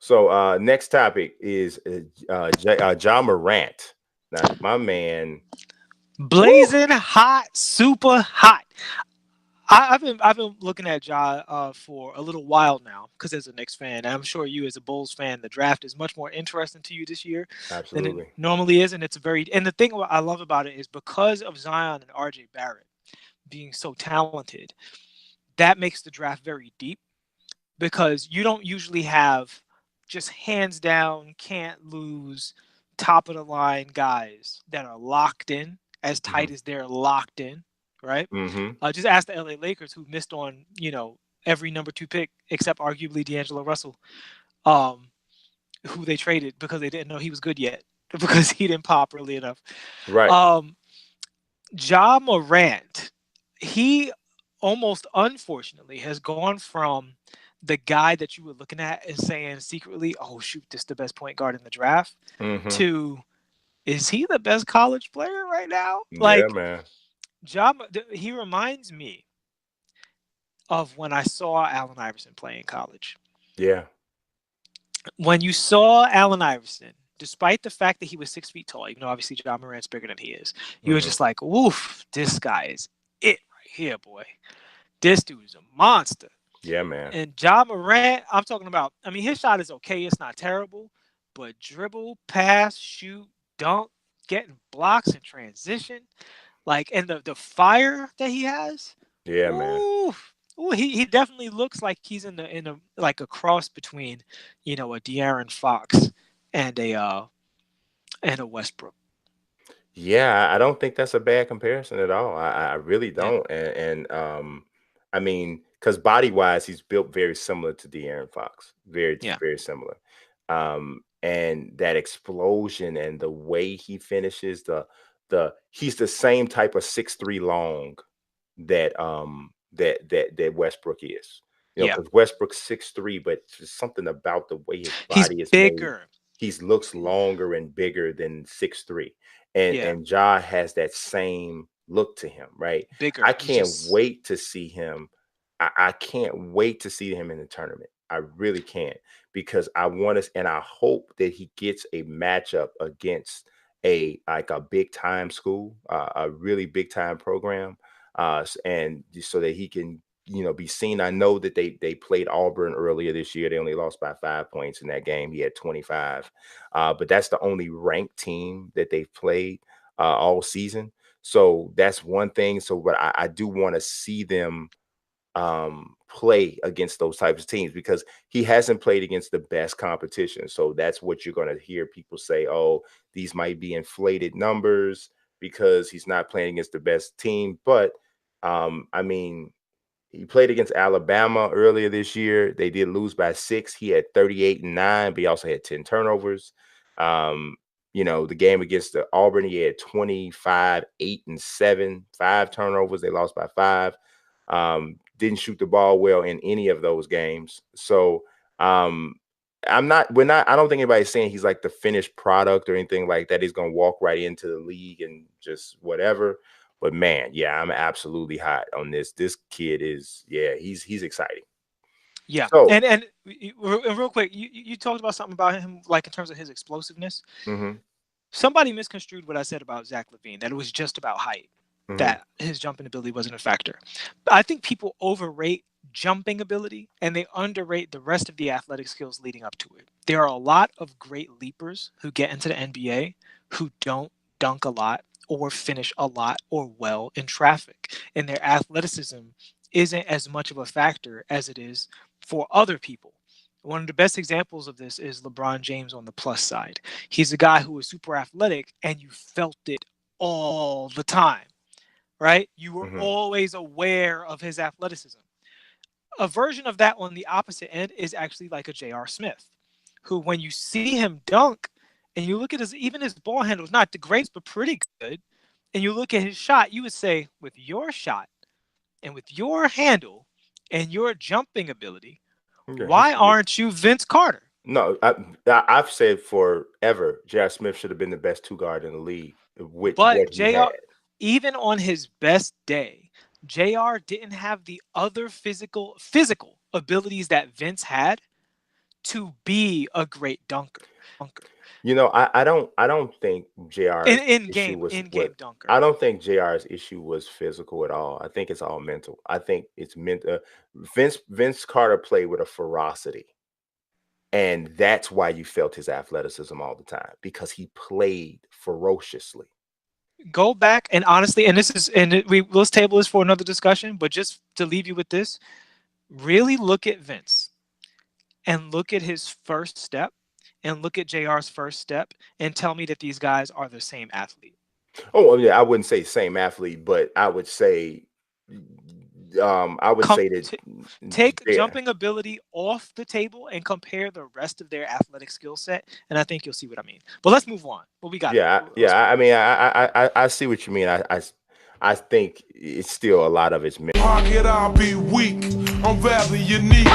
So next topic is Ja Morant. Now, my man, woo, Blazing hot, super hot. I've been looking at Ja for a little while now because as a Knicks fan, and I'm sure you as a Bulls fan, the draft is much more interesting to you this year than it absolutely. normally is, and it's very. And the thing what I love about it is because of Zion and R.J. Barrett being so talented, that makes the draft very deep because you don't usually have just hands down can't lose top of the line guys that are locked in as Hmm. tight as they're locked in, right? Hmm. Just ask the LA Lakers who missed on every number two pick except arguably D'Angelo Russell, um, who they traded because they didn't know he was good yet because he didn't pop early enough. Right. Um, Ja Morant, he almost unfortunately has gone from the guy that you were looking at and saying secretly, "Oh shoot, this is the best point guard in the draft," Hmm. to is he the best college player right now? Yeah, Like man. he reminds me of when I saw Allen Iverson play in college. Yeah. When you saw Allen Iverson, despite the fact that he was 6 feet tall, even though obviously John Morant's bigger than he is, you were Hmm. just like, "Woof, this guy is it right here, boy. This dude is a monster." Yeah, man. And John Morant, I'm talking about. I mean, his shot is okay; it's not terrible, but dribble, pass, shoot, dunk, getting blocks in transition, like, and the fire that he has. Yeah, man. Ooh, ooh, he definitely looks like he's in a like a cross between, a De'Aaron Fox and a Westbrook. Yeah, I don't think that's a bad comparison at all. I really Yeah, don't. And I mean, because body wise, he's built very similar to De'Aaron Fox, very yeah. very similar. And that explosion and the way he finishes, the he's the same type of 6'3" long that Westbrook is. Yeah. Because Westbrook's 6'3", but just something about the way his He's body is made, bigger. he looks longer and bigger than 6'3". And Yeah, and Ja has that same look to him, right? I bigger. He's can't just wait to see him. I can't wait to see him in the tournament. I really can't because I want to, and I hope that he gets a matchup against a big time school, a really big time program, and so that he can be seen. I know that they played Auburn earlier this year. They only lost by 5 points in that game. He had 25, but that's the only ranked team that they've played all season. So that's one thing. So, but I do want to see them play against those types of teams because he hasn't played against the best competition. So that's what you're going to hear people say, oh, these might be inflated numbers because he's not playing against the best team. But I mean, he played against Alabama earlier this year. They did lose by 6. He had 38-9, but he also had 10 turnovers. Um, the game against the Auburn, he had 25, 8-7, 5 turnovers. They lost by 5. Didn't shoot the ball well in any of those games. So I don't think anybody's saying he's like the finished product or anything like that. He's gonna walk right into the league and just whatever. But man, yeah, I'm absolutely hot on this. This kid is, yeah, he's exciting. yeah. So, And real quick, you talked about something about him like in terms of his explosiveness. hmm Somebody misconstrued what I said about Zach LaVine, that it was just about height, hmm that his jumping ability wasn't a factor. But I think people overrate jumping ability and they underrate the rest of the athletic skills leading up to it. There are a lot of great leapers who get into the NBA who don't dunk a lot or finish a lot or well in traffic. And their athleticism isn't as much of a factor as it is for other people. One of the best examples of this is LeBron James on the plus side. He's a guy who was super athletic and you felt it all the time, right? You were hmm always aware of his athleticism. A version of that on the opposite end is actually like a J.R. Smith, who when you see him dunk and you look at even his ball handle is not the greatest, but pretty good, and you look at his shot, you would say, with your shot and with your handle and your jumping ability, yeah, why aren't you Vince Carter? no, I've said forever, J.R. Smith should have been the best two guard in the league with what But he had. JR, even on his best day, JR didn't have the other physical abilities that Vince had to be a great dunker. I don't think JR's issue was In-game dunker. I don't think JR's issue was physical at all. I think it's all mental. I think it's mental. Vince Carter played with a ferocity. And that's why you felt his athleticism all the time, because he played ferociously. Go back and honestly, and let's table this for another discussion, but just to leave you with this, really look at Vince and look at his first step and look at JR's first step and tell me that these guys are the same athlete. Oh, yeah, I wouldn't say same athlete, but I would say that take jumping ability off the table and compare the rest of their athletic skill set, and I think you'll see what I mean. But let's move on. What we got? I mean, I see what you mean. I think it's still a lot of it's mental. I'll be weak. I'm rather unique.